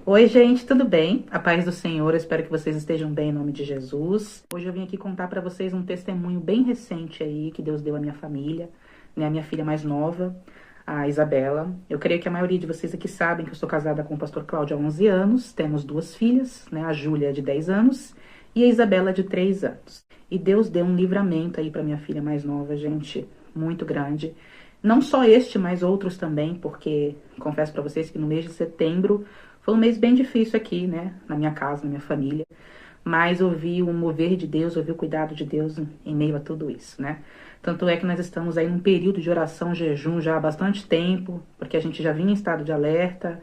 Oi, gente, tudo bem? A paz do Senhor, eu espero que vocês estejam bem em nome de Jesus. Hoje eu vim aqui contar para vocês um testemunho bem recente aí que Deus deu à minha família, né? A minha filha mais nova, a Isabela. Eu creio que a maioria de vocês aqui sabem que eu sou casada com o pastor Cláudio há 11 anos, temos duas filhas, né? A Júlia de 10 anos e a Isabela de 3 anos. E Deus deu um livramento aí para minha filha mais nova, gente, muito grande. Não só este, mas outros também, porque confesso para vocês que no mês de setembro foi um mês bem difícil aqui, né? Na minha casa, na minha família. Mas ouvi o mover de Deus, ouvi o cuidado de Deus em meio a tudo isso, né? Tanto é que nós estamos aí num período de oração, jejum já há bastante tempo, porque a gente já vinha em estado de alerta,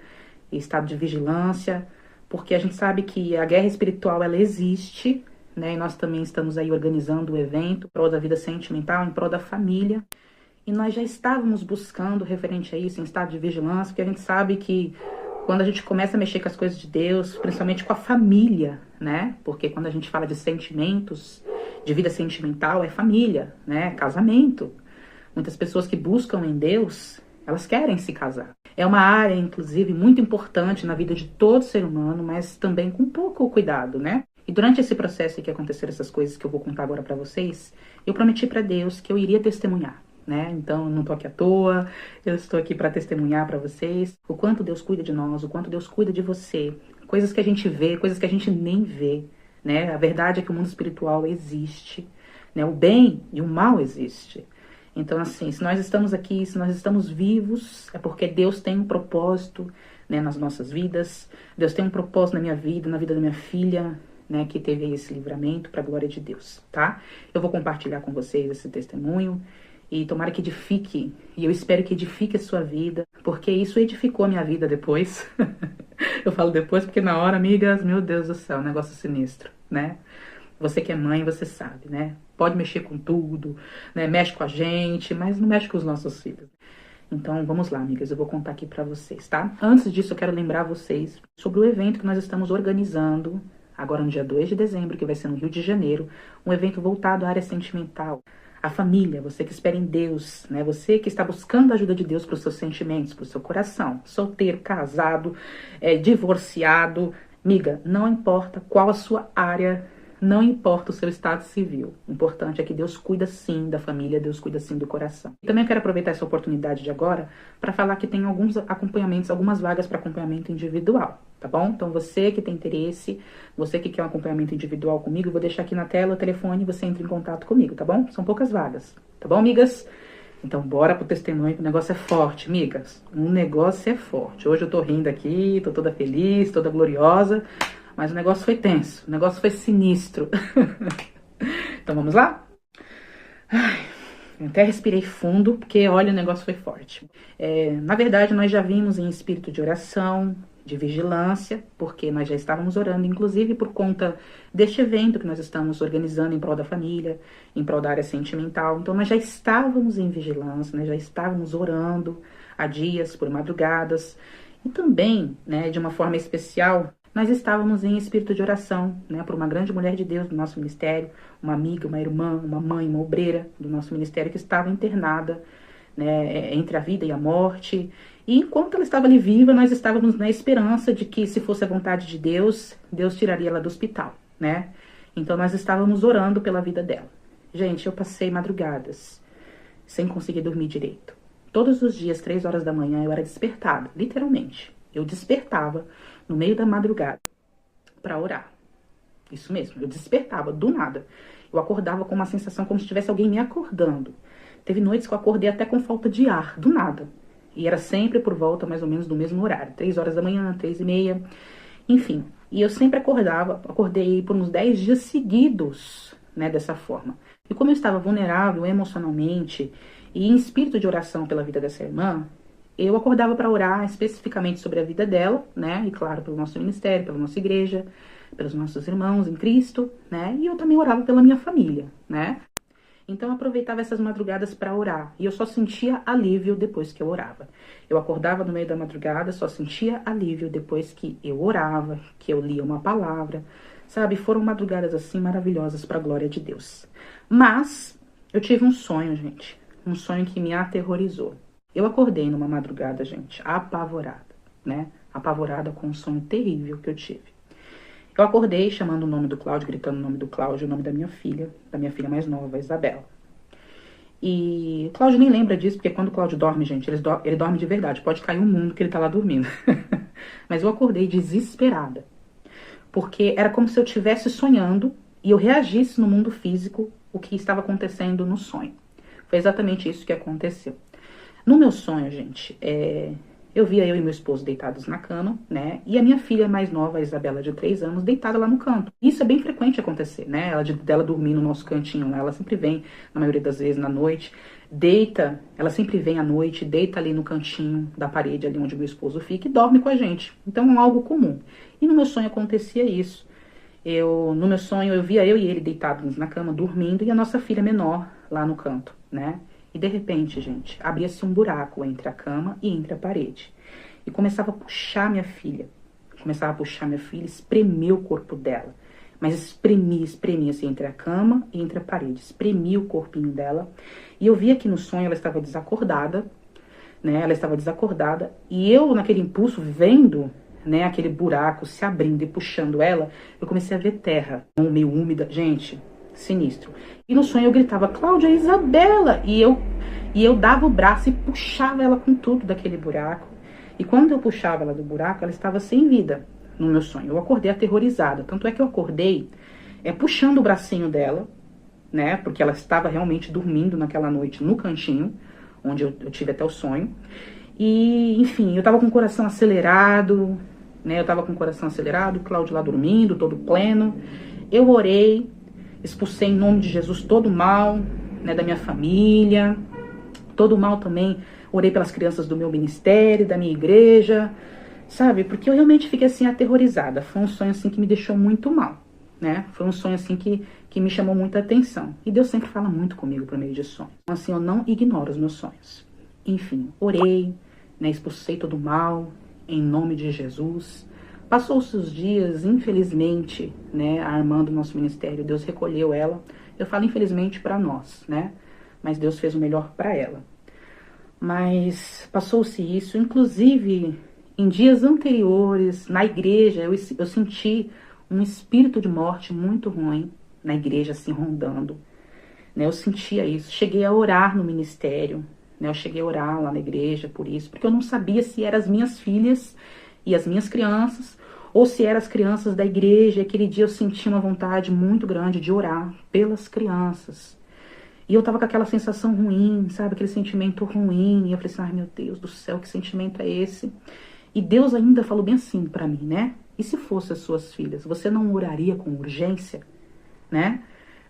em estado de vigilância, porque a gente sabe que a guerra espiritual, ela existe, né? E nós também estamos aí organizando o evento em prol da vida sentimental, em prol da família. E nós já estávamos buscando referente a isso, em estado de vigilância, porque a gente sabe que quando a gente começa a mexer com as coisas de Deus, principalmente com a família, né? Porque quando a gente fala de sentimentos, de vida sentimental, é família, né? Casamento. Muitas pessoas que buscam em Deus, elas querem se casar. É uma área, inclusive, muito importante na vida de todo ser humano, mas também com pouco cuidado, né? E durante esse processo em que aconteceram essas coisas que eu vou contar agora pra vocês, eu prometi pra Deus que eu iria testemunhar. Né? Então, eu não tô aqui à toa, eu estou aqui para testemunhar para vocês o quanto Deus cuida de nós, o quanto Deus cuida de você, coisas que a gente vê, coisas que a gente nem vê, né? A verdade é que o mundo espiritual existe, né? O bem e o mal existe. Então, assim, se nós estamos aqui, se nós estamos vivos, é porque Deus tem um propósito, né, nas nossas vidas. Deus tem um propósito na minha vida, na vida da minha filha, né, que teve esse livramento para a glória de Deus, tá? Eu vou compartilhar com vocês esse testemunho. E tomara que edifique, e eu espero que edifique a sua vida, porque isso edificou a minha vida depois. Eu falo depois porque na hora, amigas, meu Deus do céu, negócio sinistro, né? Você que é mãe, você sabe, né? Pode mexer com tudo, né? Mexe com a gente, mas não mexe com os nossos filhos. Então, vamos lá, amigas, eu vou contar aqui pra vocês, tá? Antes disso, eu quero lembrar vocês sobre o evento que nós estamos organizando agora no dia 2 de dezembro, que vai ser no Rio de Janeiro, um evento voltado à área sentimental. A família, você que espera em Deus, né? Você que está buscando a ajuda de Deus para os seus sentimentos, para o seu coração. Solteiro, casado, divorciado. Miga, não importa qual a sua área, não importa o seu estado civil. O importante é que Deus cuida sim da família, Deus cuida sim do coração. E também eu quero aproveitar essa oportunidade de agora para falar que tem alguns acompanhamentos, algumas vagas para acompanhamento individual, tá bom? Então você que tem interesse, você que quer um acompanhamento individual comigo, eu vou deixar aqui na tela o telefone e você entra em contato comigo, tá bom? São poucas vagas, tá bom, amigas? Então bora pro testemunho, que o negócio é forte, amigas. O negócio é forte. Hoje eu tô rindo aqui, tô toda feliz, toda gloriosa, mas o negócio foi tenso, o negócio foi sinistro. Então vamos lá? Ai, eu até respirei fundo, porque olha, o negócio foi forte. Na verdade, nós já vimos em espírito de oração, de vigilância, porque nós já estávamos orando, inclusive por conta deste evento que nós estamos organizando em prol da família, em prol da área sentimental. Então nós já estávamos em vigilância, nós já estávamos orando há dias, por madrugadas, e também, né, de uma forma especial, nós estávamos em espírito de oração, né, por uma grande mulher de Deus do nosso ministério, uma amiga, uma irmã, uma mãe, uma obreira do nosso ministério que estava internada, né, entre a vida e a morte. E enquanto ela estava ali viva, nós estávamos na esperança de que, se fosse a vontade de Deus, Deus tiraria ela do hospital, né? Então nós estávamos orando pela vida dela. Gente, eu passei madrugadas sem conseguir dormir direito. Todos os dias, 3 horas da manhã, eu era despertada, literalmente. Eu despertava no meio da madrugada para orar. Isso mesmo, eu despertava do nada. Eu acordava com uma sensação como se tivesse alguém me acordando. Teve noites que eu acordei até com falta de ar, do nada. E era sempre por volta, mais ou menos, do mesmo horário. 3 horas da manhã, 3h30, enfim. E eu sempre acordei por uns 10 dias seguidos, né, dessa forma. E como eu estava vulnerável emocionalmente e em espírito de oração pela vida dessa irmã, eu acordava para orar especificamente sobre a vida dela, né? E claro, pelo nosso ministério, pela nossa igreja, pelos nossos irmãos em Cristo, né? E eu também orava pela minha família, né? Então eu aproveitava essas madrugadas para orar. E eu só sentia alívio depois que eu orava. Eu acordava no meio da madrugada, só sentia alívio depois que eu orava, que eu lia uma palavra. Sabe, foram madrugadas assim maravilhosas para a glória de Deus. Mas eu tive um sonho, gente. Um sonho que me aterrorizou. Eu acordei numa madrugada, gente, apavorada, né? apavorada com um sonho terrível que eu tive. Eu acordei chamando o nome do Cláudio, gritando o nome do Cláudio, o nome da minha filha mais nova, a Isabela. E o Cláudio nem lembra disso, porque quando o Cláudio dorme, gente, ele dorme de verdade. Pode cair um mundo que ele tá lá dormindo. Mas eu acordei desesperada. Porque era como se eu estivesse sonhando e eu reagisse no mundo físico o que estava acontecendo no sonho. Foi exatamente isso que aconteceu. No meu sonho, gente, eu via eu e meu esposo deitados na cama, né? E a minha filha mais nova, a Isabela, de 3 anos, deitada lá no canto. Isso é bem frequente acontecer, né? Dela dormir no nosso cantinho lá. Ela sempre vem, na maioria das vezes, na noite, deita, ela sempre vem à noite, deita ali no cantinho da parede, ali onde meu esposo fica, e dorme com a gente. Então é algo comum. E no meu sonho acontecia isso. No meu sonho, eu via eu e ele deitados na cama, dormindo, e a nossa filha menor lá no canto, né? E de repente, gente, abria-se um buraco entre a cama e entre a parede. E começava a puxar minha filha. Espremia o corpo dela. Mas espremia, assim, entre a cama e entre a parede. Espremia o corpinho dela. E eu via que no sonho ela estava desacordada, né? Ela estava desacordada. E eu, naquele impulso, vendo, né, aquele buraco se abrindo e puxando ela, eu comecei a ver terra, meio úmida. Gente, sinistro. E no sonho eu gritava, Cláudia, Isabela! E eu dava o braço e puxava ela com tudo daquele buraco. E quando eu puxava ela do buraco, ela estava sem vida no meu sonho. Eu acordei aterrorizada. Tanto é que eu acordei puxando o bracinho dela, né? Porque ela estava realmente dormindo naquela noite no cantinho, onde eu tive até o sonho. E, enfim, eu tava com o coração acelerado, né? O Cláudio lá dormindo, todo pleno. Eu orei, expulsei em nome de Jesus todo o mal, né, da minha família, todo o mal também. Orei pelas crianças do meu ministério, da minha igreja, sabe? Porque eu realmente fiquei assim aterrorizada. Foi um sonho assim que me deixou muito mal, né? Foi um sonho assim que me chamou muita atenção. E Deus sempre fala muito comigo por meio de sonhos. Então assim, eu não ignoro os meus sonhos. Enfim, orei, né, expulsei todo o mal em nome de Jesus. Passou-se os dias, infelizmente, né, a irmã do nosso ministério, Deus recolheu ela. Eu falo infelizmente para nós, né? Mas Deus fez o melhor para ela. Mas passou-se isso, inclusive em dias anteriores, na igreja, eu senti um espírito de morte muito ruim na igreja, assim, rondando. Né? Eu sentia isso. Cheguei a orar no ministério, né? Eu cheguei a orar lá na igreja por isso, porque eu não sabia se eram as minhas filhas e as minhas crianças, ou se eram as crianças da igreja. Aquele dia eu senti uma vontade muito grande de orar pelas crianças. E eu tava com aquela sensação ruim, sabe? Aquele sentimento ruim. E eu falei assim, ai meu Deus do céu, que sentimento é esse? E Deus ainda falou bem assim pra mim, né? E se fossem as suas filhas, você não oraria com urgência, né?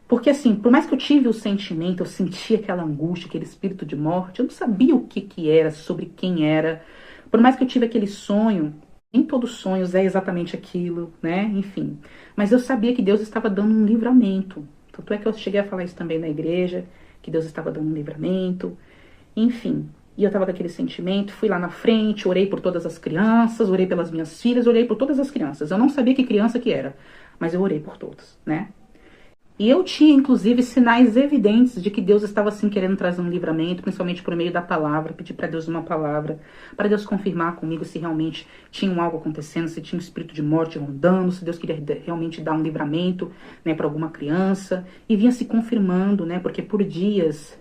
Porque assim, por mais que eu tive o sentimento, eu senti aquela angústia, aquele espírito de morte, eu não sabia o que era, sobre quem era. Por mais que eu tive aquele sonho, nem todos os sonhos é exatamente aquilo, né? Enfim. Mas eu sabia que Deus estava dando um livramento. Tanto é que eu cheguei a falar isso também na igreja, que Deus estava dando um livramento. Enfim. E eu tava com aquele sentimento, fui lá na frente, orei por todas as crianças, orei pelas minhas filhas, orei por todas as crianças. Eu não sabia que criança que era, mas eu orei por todas, né? E eu tinha, inclusive, sinais evidentes de que Deus estava, assim, querendo trazer um livramento, principalmente por meio da palavra. Pedi para Deus uma palavra, para Deus confirmar comigo se realmente tinha algo acontecendo, se tinha um espírito de morte rondando, se Deus queria realmente dar um livramento, né, para alguma criança. E vinha se confirmando, né, porque por dias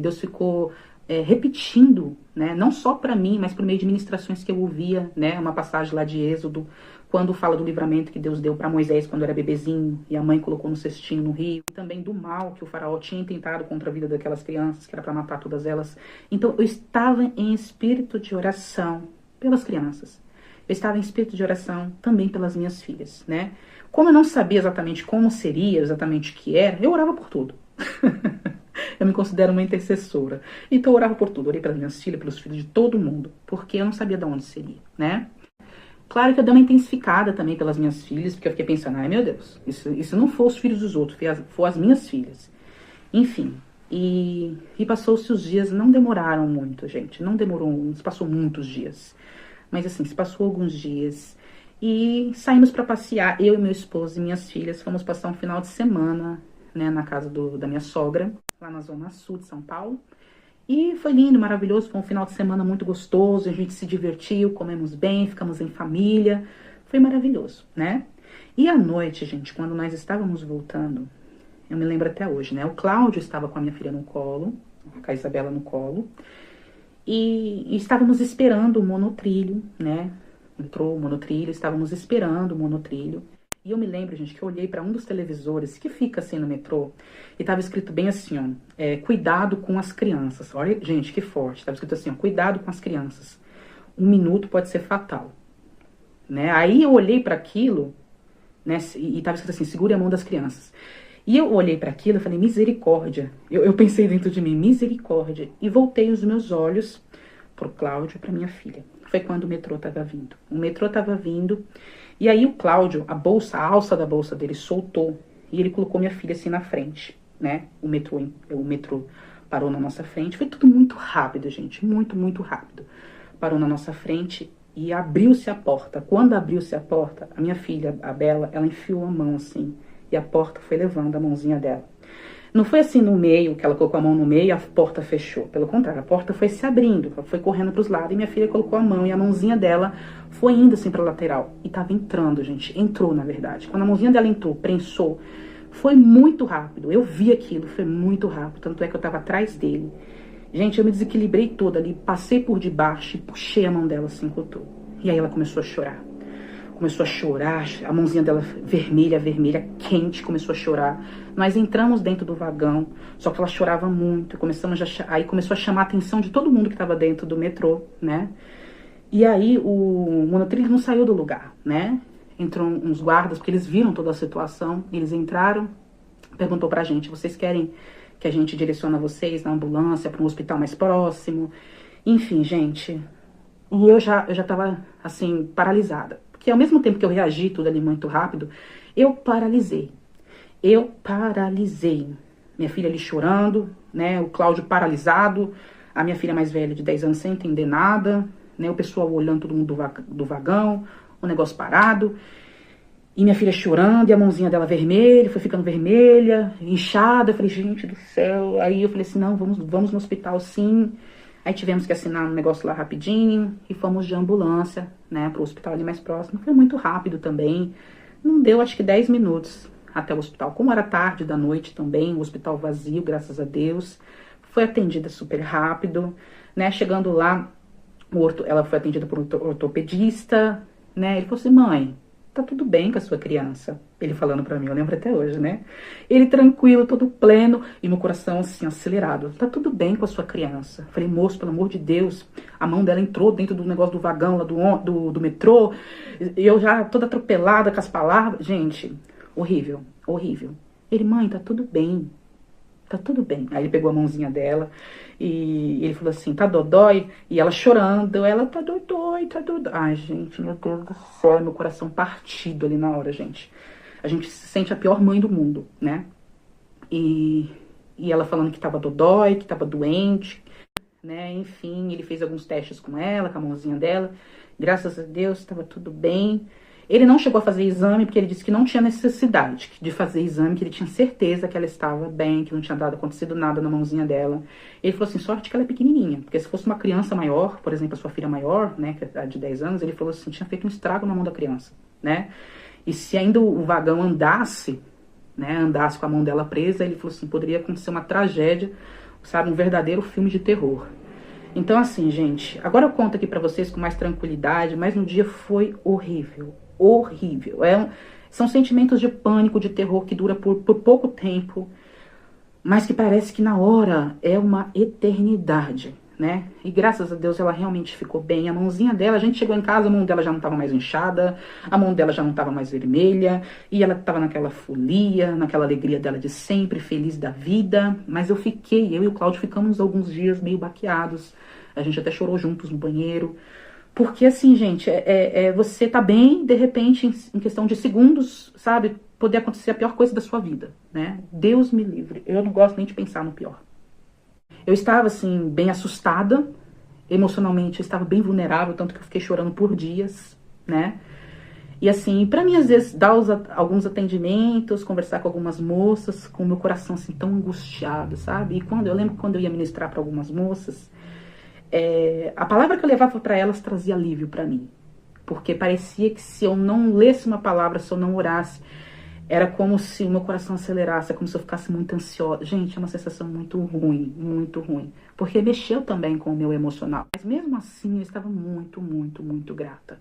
Deus ficou repetindo, né, não só para mim, mas por meio de ministrações que eu ouvia, né, uma passagem lá de Êxodo, quando fala do livramento que Deus deu para Moisés quando era bebezinho e a mãe colocou no cestinho no rio, e também do mal que o faraó tinha intentado contra a vida daquelas crianças, que era para matar todas elas. Então eu estava em espírito de oração pelas crianças. Eu estava em espírito de oração também pelas minhas filhas, né? Como eu não sabia exatamente como seria, exatamente o que era, eu orava por tudo. Eu me considero uma intercessora. Então eu orava por tudo. Orei pelas minhas filhas, pelos filhos de todo mundo, porque eu não sabia de onde seria, né? Claro que eu dei uma intensificada também pelas minhas filhas, porque eu fiquei pensando, ai meu Deus, isso não foi os filhos dos outros, foi as minhas filhas. Enfim, e passou-se os dias, não demoraram muito, gente, não demorou, passou muitos dias. Mas assim, se passou alguns dias e saímos para passear, eu e meu esposo e minhas filhas, fomos passar um final de semana, né, na casa da minha sogra, lá na zona sul de São Paulo. E foi lindo, maravilhoso, foi um final de semana muito gostoso, a gente se divertiu, comemos bem, ficamos em família, foi maravilhoso, né? E à noite, gente, quando nós estávamos voltando, eu me lembro até hoje, né? O Cláudio estava com a minha filha no colo, com a Isabela no colo, e estávamos esperando o monotrilho, né? Entrou o monotrilho, estávamos esperando o monotrilho. E eu me lembro, gente, que eu olhei para um dos televisores que fica assim no metrô e tava escrito bem assim, ó, cuidado com as crianças. Olha, gente, que forte. Tava escrito assim, ó, cuidado com as crianças. 1 minuto pode ser fatal, né? Aí eu olhei para aquilo, né? E tava escrito assim, segure a mão das crianças. E eu olhei para aquilo e falei, misericórdia. Eu pensei dentro de mim, misericórdia. E voltei os meus olhos pro Cláudio e pra minha filha. Foi quando o metrô tava vindo. O metrô tava vindo. E aí o Cláudio, a alça da bolsa dele soltou. E ele colocou minha filha assim na frente, né? O metrô parou na nossa frente. Foi tudo muito rápido, gente. Muito, muito rápido. Parou na nossa frente e abriu-se a porta. Quando abriu-se a porta, a minha filha, a Bela, ela enfiou a mão assim. E a porta foi levando a mãozinha dela. Não foi assim no meio, que ela colocou a mão no meio e a porta fechou. Pelo contrário, a porta foi se abrindo, foi correndo para os lados. E minha filha colocou a mão e a mãozinha dela foi indo assim para a lateral. E tava entrando, gente. Entrou, na verdade. Quando a mãozinha dela entrou, prensou, foi muito rápido. Eu vi aquilo, foi muito rápido. Tanto é que eu tava atrás dele. Gente, eu me desequilibrei toda ali, passei por debaixo e puxei a mão dela assim, encotou. E aí ela começou a chorar. Começou a chorar, a mãozinha dela vermelha, vermelha, quente, começou a chorar. Nós entramos dentro do vagão, só que ela chorava muito. Aí começou a chamar a atenção de todo mundo que estava dentro do metrô, né? E aí o monotrilho não saiu do lugar, né? Entrou uns guardas, porque eles viram toda a situação. Eles entraram, perguntou pra gente, vocês querem que a gente direcione vocês na ambulância para um hospital mais próximo? Enfim, gente. E eu já tava, assim, paralisada. Porque ao mesmo tempo que eu reagi tudo ali muito rápido, eu paralisei. Eu paralisei. Minha filha ali chorando, né? O Cláudio paralisado. A minha filha mais velha de 10 anos sem entender nada, né? O pessoal olhando todo mundo do vagão, o negócio parado. E minha filha chorando, e a mãozinha dela vermelha, foi ficando vermelha, inchada. Eu falei, gente do céu. Aí eu falei assim, não, vamos no hospital sim. Aí tivemos que assinar um negócio lá rapidinho e fomos de ambulância, né, pro hospital ali mais próximo. Foi muito rápido também. Não deu, acho que 10 minutos até o hospital. Como era tarde da noite também, o hospital vazio, graças a Deus. Foi atendida super rápido, né? Chegando lá, ela foi atendida por um ortopedista, né? Ele falou assim, mãe, tá tudo bem com a sua criança. Ele falando pra mim, eu lembro até hoje, né? Ele tranquilo, todo pleno, e meu coração assim, acelerado. Tá tudo bem com a sua criança. Falei, moço, pelo amor de Deus. A mão dela entrou dentro do negócio do vagão lá do metrô. E eu já toda atropelada com as palavras. Gente, horrível, horrível. Ele, mãe, tá tudo bem. Tá tudo bem. Aí ele pegou a mãozinha dela e ele falou assim, tá dodói? E ela chorando, ela tá dodói, tá dodói. Ai, gente, meu Deus do céu, meu coração partido ali na hora, gente. A gente se sente a pior mãe do mundo, né? E ela falando que tava dodói, que tava doente, né? Enfim, ele fez alguns testes com ela, com a mãozinha dela. Graças a Deus, tava tudo bem. Ele não chegou a fazer exame porque ele disse que não tinha necessidade de fazer exame, que ele tinha certeza que ela estava bem, que não tinha acontecido nada na mãozinha dela. Ele falou assim, sorte que ela é pequenininha, porque se fosse uma criança maior, por exemplo, a sua filha maior, né, que é de 10 anos, ele falou assim, tinha feito um estrago na mão da criança, né? E se ainda o vagão andasse, né, andasse com a mão dela presa, ele falou assim, poderia acontecer uma tragédia, sabe, um verdadeiro filme de terror. Então assim, gente, agora eu conto aqui pra vocês com mais tranquilidade, mas no dia foi horrível. Horrível. São sentimentos de pânico, de terror que dura por pouco tempo, mas que parece que na hora é uma eternidade, né? E graças a Deus ela realmente ficou bem. A mãozinha dela, a gente chegou em casa, a mão dela já não estava mais inchada, a mão dela já não estava mais vermelha, e ela estava naquela folia, naquela alegria dela de sempre, feliz da vida. Mas eu e o Cláudio ficamos alguns dias meio baqueados. A gente até chorou juntos no banheiro. Porque assim, gente, você tá bem, de repente, em questão de segundos, sabe, poder acontecer a pior coisa da sua vida, né? Deus me livre, eu não gosto nem de pensar no pior. Eu estava, assim, bem assustada, emocionalmente eu estava bem vulnerável, tanto que eu fiquei chorando por dias, né? E assim, pra mim, às vezes, dar alguns atendimentos, conversar com algumas moças, com o meu coração assim tão angustiado, sabe? E eu lembro que quando eu ia ministrar para algumas moças, a palavra que eu levava para elas trazia alívio para mim. Porque parecia que se eu não lesse uma palavra, se eu não orasse, era como se o meu coração acelerasse, é como se eu ficasse muito ansiosa. Gente, é uma sensação muito ruim, muito ruim. Porque mexeu também com o meu emocional. Mas mesmo assim, eu estava muito, muito, muito grata.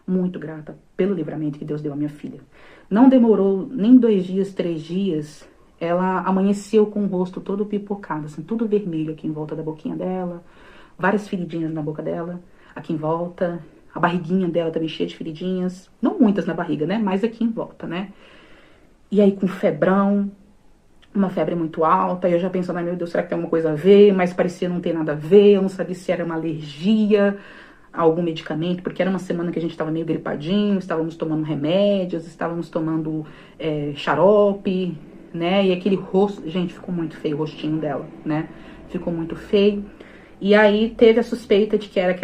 Muito grata pelo livramento que Deus deu à minha filha. Não demorou nem 2 dias, 3 dias, ela amanheceu com o rosto todo pipocado, assim, tudo vermelho aqui em volta da boquinha dela, várias feridinhas na boca dela, aqui em volta, a barriguinha dela também cheia de feridinhas, não muitas na barriga, né, mas aqui em volta, né. E aí com febrão, uma febre muito alta, e eu já pensando, ai meu Deus, será que tem alguma coisa a ver? Mas parecia não ter nada a ver, eu não sabia se era uma alergia a algum medicamento, porque era uma semana que a gente estava meio gripadinho, estávamos tomando remédios, estávamos tomando xarope, né? E aquele rosto, gente, ficou muito feio o rostinho dela, né? Ficou muito feio. E aí teve a suspeita de que era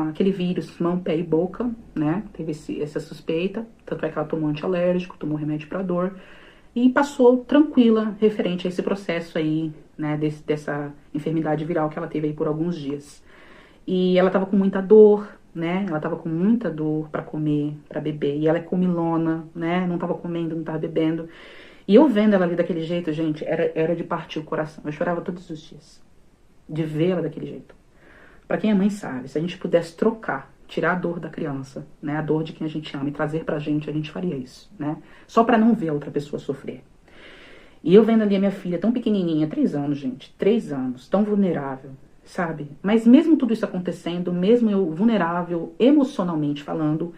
aquele vírus mão, pé e boca, né? Teve essa suspeita, tanto é que ela tomou antialérgico, tomou remédio para dor e passou tranquila referente a esse processo aí, né? Dessa enfermidade viral que ela teve aí por alguns dias. E ela tava com muita dor, né? Ela tava com muita dor para comer, para beber. E ela é comilona, né? Não tava comendo, não tava bebendo. E eu vendo ela ali daquele jeito, gente, era de partir o coração. Eu chorava todos os dias de vê-la daquele jeito. Para quem é mãe sabe, se a gente pudesse trocar, tirar a dor da criança, né, a dor de quem a gente ama e trazer pra gente, a gente faria isso, né? Só para não ver a outra pessoa sofrer. E eu vendo ali a minha filha tão pequenininha, 3 anos, gente, 3 anos, tão vulnerável, sabe? Mas mesmo tudo isso acontecendo, mesmo eu vulnerável emocionalmente falando,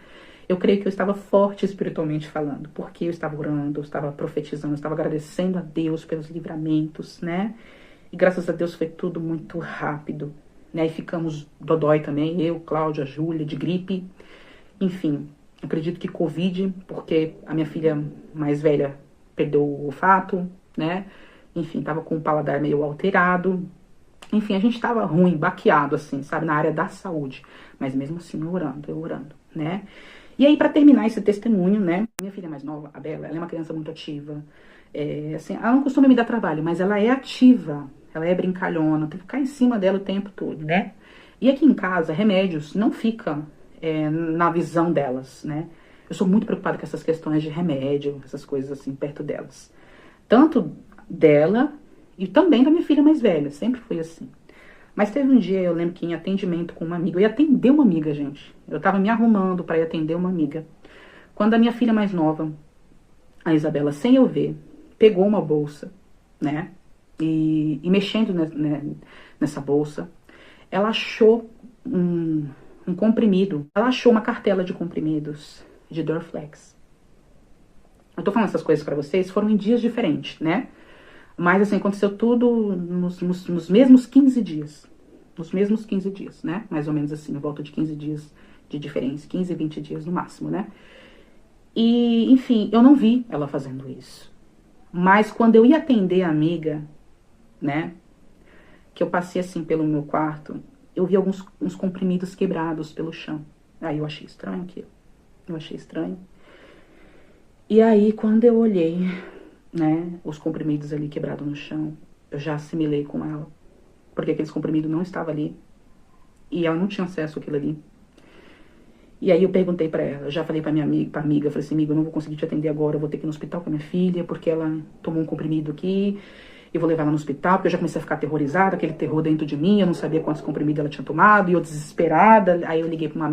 eu creio que eu estava forte espiritualmente falando, porque eu estava orando, eu estava profetizando, eu estava agradecendo a Deus pelos livramentos, né? E graças a Deus foi tudo muito rápido, né? E ficamos dodói também, eu, Cláudia, a Júlia, de gripe. Enfim, acredito que Covid, porque a minha filha mais velha perdeu o olfato, né? Enfim, tava com o paladar meio alterado. Enfim, a gente tava ruim, baqueado, assim, sabe? Na área da saúde. Mas mesmo assim, eu orando, né? E aí, pra terminar esse testemunho, né? Minha filha mais nova, a Bela, ela é uma criança muito ativa. Assim, ela não costuma me dar trabalho, mas ela é ativa. Ela é brincalhona, tem que ficar em cima dela o tempo todo, né? E aqui em casa, remédios não ficam na visão delas, né? Eu sou muito preocupada com essas questões de remédio, essas coisas assim, perto delas. Tanto dela e também da minha filha mais velha, sempre foi assim. Mas teve um dia, eu lembro que em atendimento com uma amiga, eu ia atender uma amiga, gente. Eu tava me arrumando para ir atender uma amiga. Quando a minha filha mais nova, a Isabela, sem eu ver, pegou uma bolsa, né? E mexendo nessa bolsa, ela achou um comprimido. Ela achou uma cartela de comprimidos de Dorflex. Eu tô falando essas coisas pra vocês, foram em dias diferentes, né? Mas assim, aconteceu tudo nos mesmos 15 dias. Nos mesmos 15 dias, né? Mais ou menos assim, em volta de 15 dias de diferença. 15, 20 dias no máximo, né? E, enfim, eu não vi ela fazendo isso. Mas quando eu ia atender a amiga, né? Que eu passei assim pelo meu quarto, eu vi uns comprimidos quebrados pelo chão. Aí eu achei estranho aquilo. Eu achei estranho. E aí, quando eu olhei, né, os comprimidos ali quebrados no chão, eu já assimilei com ela. Porque aqueles comprimidos não estavam ali. E ela não tinha acesso àquilo ali. E aí eu perguntei pra ela, eu já falei pra minha amiga, eu falei assim, amiga, eu não vou conseguir te atender agora, eu vou ter que ir no hospital com a minha filha, porque ela tomou um comprimido aqui, eu vou levar ela no hospital, porque eu já comecei a ficar aterrorizada, aquele terror dentro de mim, eu não sabia quantos comprimidos ela tinha tomado, e eu desesperada, aí eu liguei pra uma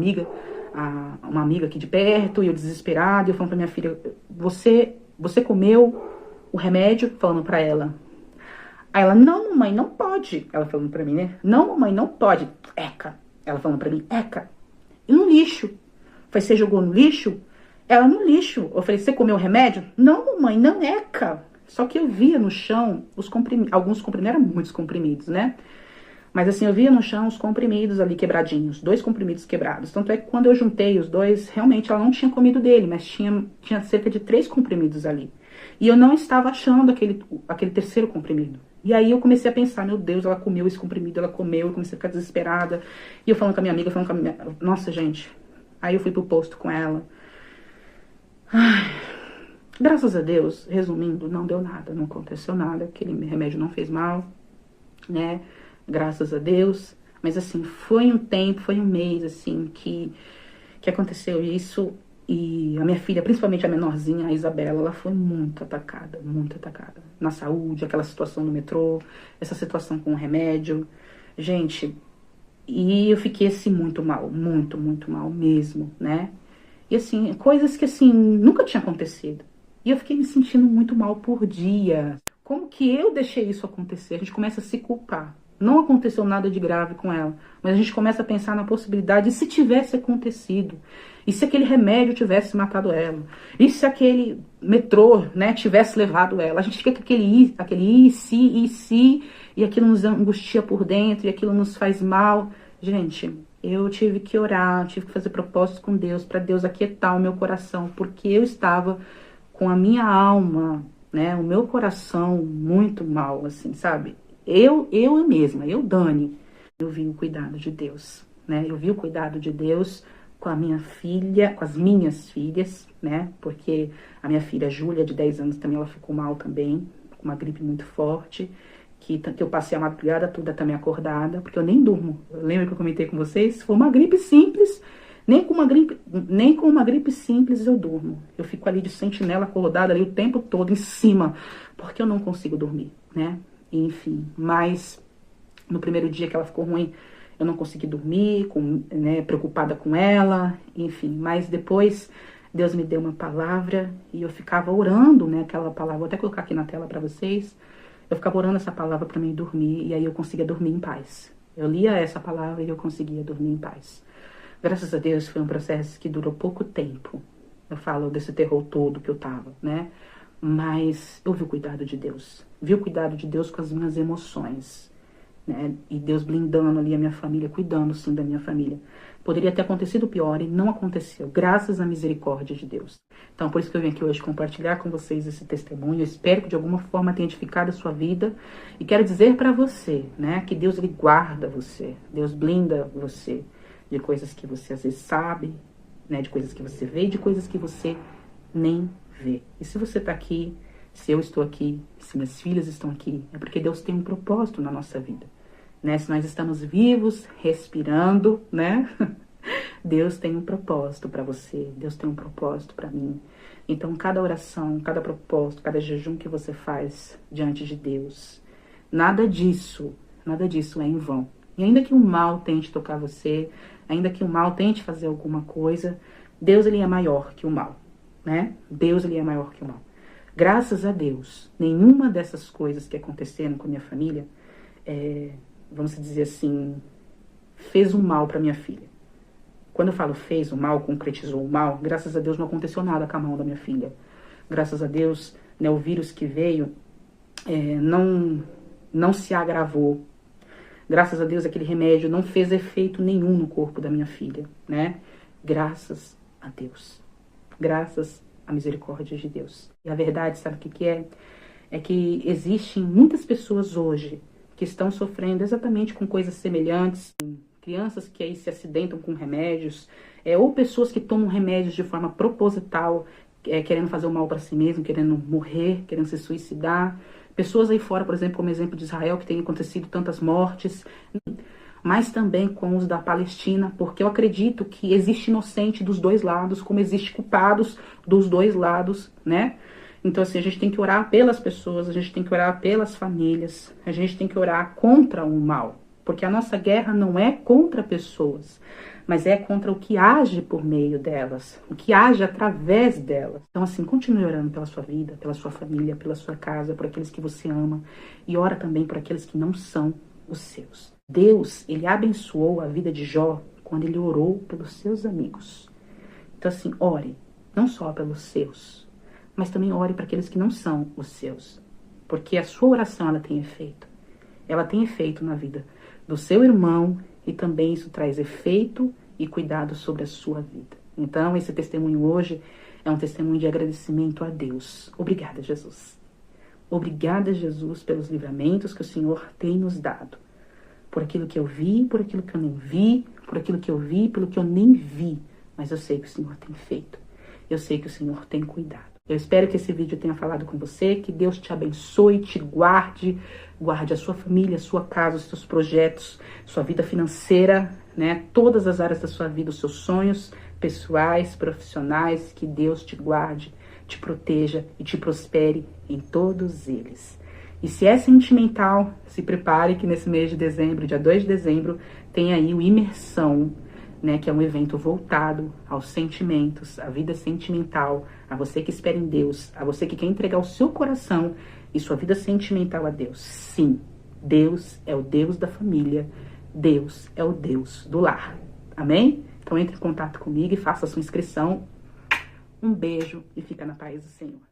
amiga aqui de perto, e eu desesperada, e eu falando pra minha filha, você comeu o remédio? Falando pra ela. Aí ela, não, mamãe, não pode. Ela falando pra mim, né? Não, mamãe, não pode. Eca. Ela falando pra mim, eca. E no lixo. Eu falei, você jogou no lixo? Ela, no lixo. Eu falei, você comeu o remédio? Não, mamãe, não, eca. Só que eu via no chão alguns comprimidos, eram muitos comprimidos, né? Mas assim, eu via no chão os comprimidos ali quebradinhos, 2 comprimidos quebrados. Tanto é que quando eu juntei os 2, realmente ela não tinha comido dele, mas tinha cerca de 3 comprimidos ali. E eu não estava achando aquele terceiro comprimido. E aí eu comecei a pensar, meu Deus, ela comeu esse comprimido, ela comeu, eu comecei a ficar desesperada. E eu falando com a minha amiga, nossa, gente. Aí eu fui pro posto com ela. Graças a Deus, resumindo, não deu nada, não aconteceu nada, aquele remédio não fez mal, né? Graças a Deus. Mas assim, foi um tempo, foi um mês, assim, que aconteceu isso. E a minha filha, principalmente a menorzinha, a Isabela, ela foi muito atacada, muito atacada. Na saúde, aquela situação no metrô, essa situação com o remédio. Gente, e eu fiquei assim muito mal, muito, muito mal mesmo, né? E assim, coisas que assim, nunca tinha acontecido. E eu fiquei me sentindo muito mal por dia. Como que eu deixei isso acontecer? A gente começa a se culpar. Não aconteceu nada de grave com ela, mas a gente começa a pensar na possibilidade de se tivesse acontecido. E se aquele remédio tivesse matado ela? E se aquele metrô, né, tivesse levado ela? A gente fica com aquele se, e aquilo nos angustia por dentro, e aquilo nos faz mal. Gente, eu tive que orar, tive que fazer propósitos com Deus, para Deus aquietar o meu coração, porque eu estava com a minha alma, né, o meu coração muito mal, assim, sabe? Eu mesma, Dani, eu vi o cuidado de Deus, né? Eu vi o cuidado de Deus com a minha filha, com as minhas filhas, né? Porque a minha filha Júlia, de 10 anos, também ela ficou mal também, com uma gripe muito forte, que eu passei a madrugada toda também acordada, porque eu nem durmo. Eu lembro que eu comentei com vocês, foi uma gripe simples, nem com uma gripe simples eu durmo. Eu fico ali de sentinela acordada ali o tempo todo em cima, porque eu não consigo dormir, né? Enfim, mas no primeiro dia que ela ficou ruim, eu não consegui dormir, né, preocupada com ela, enfim. Mas depois Deus me deu uma palavra e eu ficava orando, né, aquela palavra. Vou até colocar aqui na tela para vocês. Eu ficava orando essa palavra para mim dormir e aí eu conseguia dormir em paz. Eu lia essa palavra e eu conseguia dormir em paz. Graças a Deus foi um processo que durou pouco tempo. Eu falo desse terror todo que eu tava, né? Mas eu vi o cuidado de Deus. Vi o cuidado de Deus com as minhas emoções, né? E Deus blindando ali a minha família, cuidando sim da minha família. Poderia ter acontecido pior e não aconteceu, graças à misericórdia de Deus. Então, por isso que eu vim aqui hoje compartilhar com vocês esse testemunho. Eu espero que de alguma forma tenha edificado a sua vida. E quero dizer para você, né, que Deus ele guarda você, Deus blinda você de coisas que você às vezes sabe, né, de coisas que você vê e de coisas que você nem vê. E se você está aqui, se eu estou aqui, se minhas filhas estão aqui, é porque Deus tem um propósito na nossa vida, né? Se nós estamos vivos, respirando, né? Deus tem um propósito para você, Deus tem um propósito para mim. Então, cada oração, cada propósito, cada jejum que você faz diante de Deus, nada disso é em vão. E ainda que o mal tente tocar você, ainda que o mal tente fazer alguma coisa, Deus ele é maior que o mal, né? Deus ele é maior que o mal. Graças a Deus, nenhuma dessas coisas que aconteceram com a minha família, vamos dizer assim, fez um mal para minha filha. Quando eu falo fez o mal, concretizou o mal, graças a Deus não aconteceu nada com a mão da minha filha. Graças a Deus, né, o vírus que veio não se agravou. Graças a Deus, aquele remédio não fez efeito nenhum no corpo da minha filha, né? Graças a Deus. Graças à misericórdia de Deus. E a verdade, sabe o que é? É que existem muitas pessoas hoje que estão sofrendo exatamente com coisas semelhantes. Crianças que aí se acidentam com remédios, ou pessoas que tomam remédios de forma proposital, querendo fazer o mal para si mesmo, querendo morrer, querendo se suicidar. Pessoas aí fora, por exemplo, como exemplo de Israel, que tem acontecido tantas mortes, mas também com os da Palestina, porque eu acredito que existe inocente dos dois lados, como existe culpados dos dois lados, né? Então, assim, a gente tem que orar pelas pessoas, a gente tem que orar pelas famílias, a gente tem que orar contra o mal, porque a nossa guerra não é contra pessoas, mas é contra o que age por meio delas, o que age através delas. Então, assim, continue orando pela sua vida, pela sua família, pela sua casa, por aqueles que você ama, e ora também por aqueles que não são os seus. Deus, ele abençoou a vida de Jó quando ele orou pelos seus amigos. Então, assim, ore, não só pelos seus, mas também ore para aqueles que não são os seus, porque a sua oração, ela tem efeito. Ela tem efeito na vida do seu irmão, e também isso traz efeito e cuidado sobre a sua vida. Então, esse testemunho hoje é um testemunho de agradecimento a Deus. Obrigada, Jesus. Obrigada, Jesus, pelos livramentos que o Senhor tem nos dado. Por aquilo que eu vi, por aquilo que eu nem vi, por aquilo que eu vi, pelo que eu nem vi. Mas eu sei que o Senhor tem feito. eu sei que o Senhor tem cuidado. Eu espero que esse vídeo tenha falado com você, que Deus te abençoe, te guarde, guarde a sua família, a sua casa, os seus projetos, sua vida financeira, né? Todas as áreas da sua vida, os seus sonhos pessoais, profissionais, que Deus te guarde, te proteja e te prospere em todos eles. E se é sentimental, se prepare que nesse mês de dezembro, dia 2 de dezembro, tem aí o Imersão, né, que é um evento voltado aos sentimentos, à vida sentimental, a você que espera em Deus, a você que quer entregar o seu coração e sua vida sentimental a Deus. Sim, Deus é o Deus da família, Deus é o Deus do lar. Amém? Então entre em contato comigo e faça a sua inscrição. Um beijo e fica na paz do Senhor.